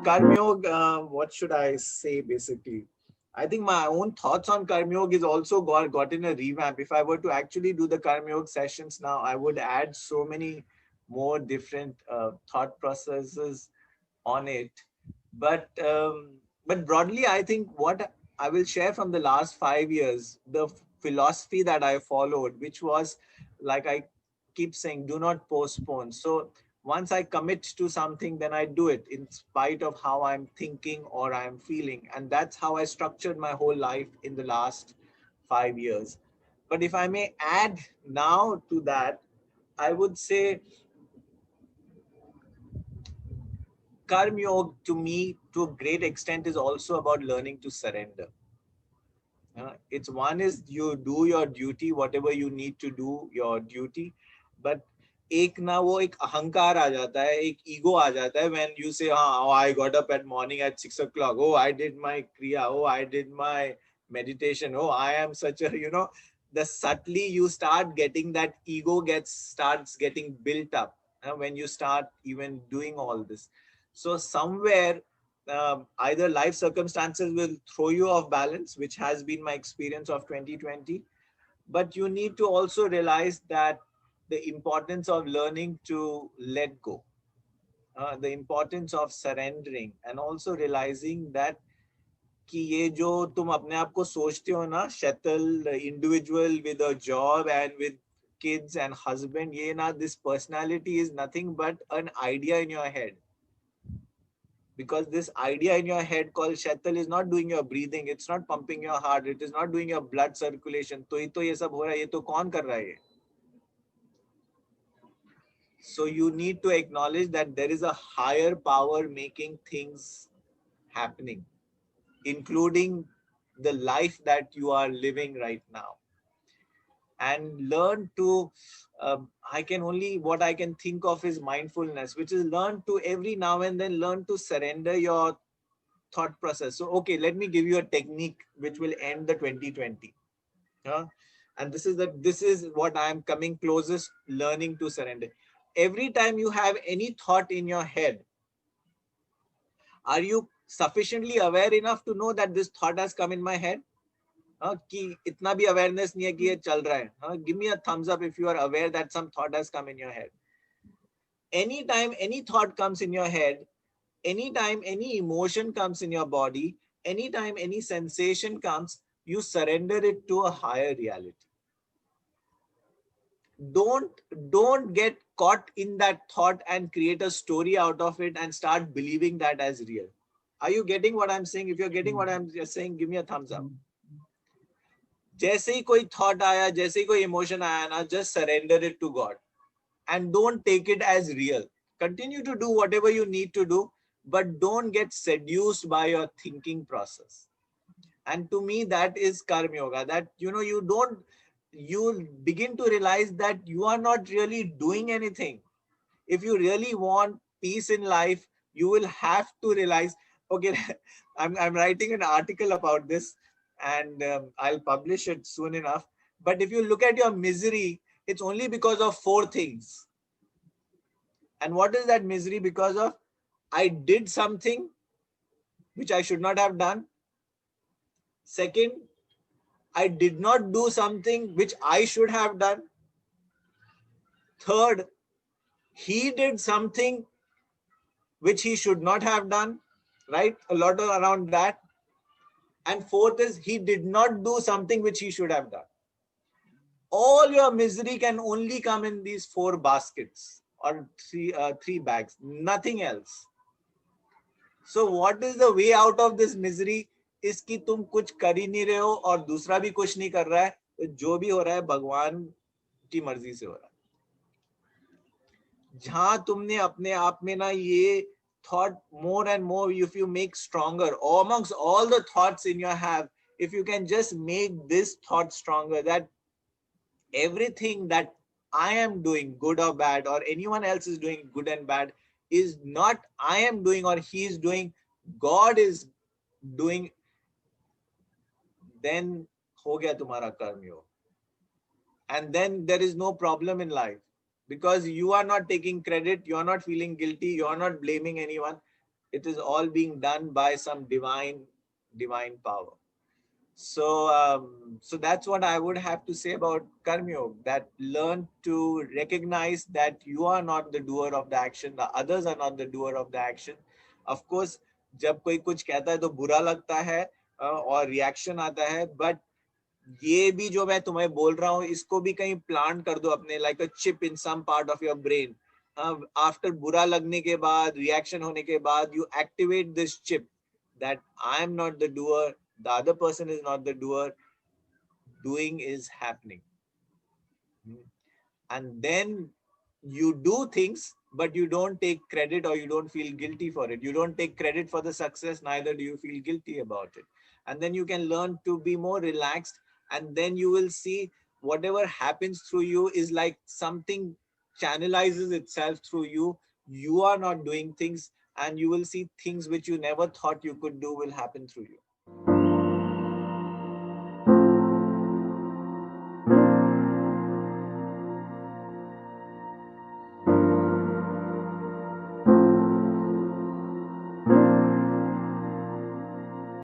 Karma Yoga, what should I say basically? I think my own thoughts on Karma Yoga is also gotten a revamp. If I were to actually do the Karma Yoga sessions now, I would add so many more different thought processes on it. But but broadly, I think what I will share from the last 5 years, the philosophy that I followed, which was like I keep saying, do not postpone. So once I commit to something, then I do it in spite of how I'm thinking or I'm feeling. And that's how I structured my whole life in the last 5 years. But if I may add now to that, I would say Karma Yoga to me, to a great extent, is also about learning to surrender. It's one is you do your duty, whatever you need to do, your duty. But एक ना वो एक अहंकार आ जाता है, एक ego आ जाता है when you say, oh, I got up at morning at 6 o'clock. Oh, I did my kriya. Oh, I did my meditation. Oh, I am such a, the subtly you start getting that ego starts getting built up when you start even doing all this. So somewhere either life circumstances will throw you off balance, which has been my experience of 2020. But you need to also realize that the importance of learning to let go, the importance of surrendering, and also realizing that कि ये जो तुम अपने आप को सोचते हो ना, settled individual with a job and with kids and husband, ये ना, this personality is nothing but an idea in your head. Because this idea in your head called Shetal is not doing your breathing, it's not pumping your heart, it is not doing your blood circulation. तो ही तो ये सब हो रहा है, ये तो कौन कर रहा है ये? So you need to acknowledge that there is a higher power making things happening, including the life that you are living right now. And learn to, what I can think of is mindfulness, which is learn to every now and then learn to surrender your thought process. So, okay, let me give you a technique which will end the 2020. And this is what I am coming closest, learning to surrender. Every time you have any thought in your head, are you sufficiently aware enough to know that this thought has come in my head? कि इतना भी awareness नहीं है कि ये चल रहा है. Give me a thumbs up if you are aware that some thought has come in your head. Anytime any thought comes in your head, anytime any emotion comes in your body, anytime any sensation comes, you surrender it to a higher reality. Don't get caught in that thought and create a story out of it and start believing that as real. Are you getting what I'm saying? If you're getting what I'm saying, give me a thumbs up. जैसे ही कोई thought आया, जैसे ही कोई emotion आया ना, just surrender it to God and don't take it as real. Continue to do whatever you need to do, but don't get seduced by your thinking process. And to me, that is Karma Yoga. That you begin to realize that you are not really doing anything. If you really want peace in life, you will have to realize, okay, I'm writing an article about this and I'll publish it soon enough. But if you look at your misery, it's only because of 4 things. And what is that misery because of? I did something which I should not have done. Second, I did not do something which I should have done. Third, he did something which he should not have done, right? A lot around that. And fourth is he did not do something which he should have done. All your misery can only come in these 4 baskets or three bags, nothing else. So what is the way out of this misery? is कि तुम कुछ कर ही नहीं रहे हो और दूसरा भी कुछ नहीं कर रहा है, तो जो भी हो रहा है भगवान की मर्जी से हो रहा है. जहां तुमने अपने आप में ना ये thought more and more, if you make stronger amongst all the thoughts in your have, if you can just make this thought stronger, that everything that I am doing, good or bad, or anyone else is doing good and bad, is not I am doing or he is doing, God is doing, then ho gaya tumhara karma yoga. And then there is no problem in life because you are not taking credit, you are not feeling guilty, you are not blaming anyone. It is all being done by some divine power. So so that's what I would have to say about Karma Yoga, that learn to recognize that you are not the doer of the action, the others are not the doer of the action. Of course, जब कोई कुछ कहता है तो बुरा लगता है और रिएक्शन आता है, बट ये भी जो मैं तुम्हें बोल रहा हूँ इसको भी कहीं प्लांट कर दो अपने, like a chip in some part of your brain. After बुरा लगने के बाद, रिएक्शन होने के बाद, you activate this chip that I am not the doer, the other person is not the doer, doing is happening. And then you do things, but you don't take credit or you don't feel guilty for it. You don't take credit for the success, neither do you feel guilty about it. And then you can learn to be more relaxed, and then you will see whatever happens through you is like something channelizes itself through you. You are not doing things, and you will see things which you never thought you could do will happen through you.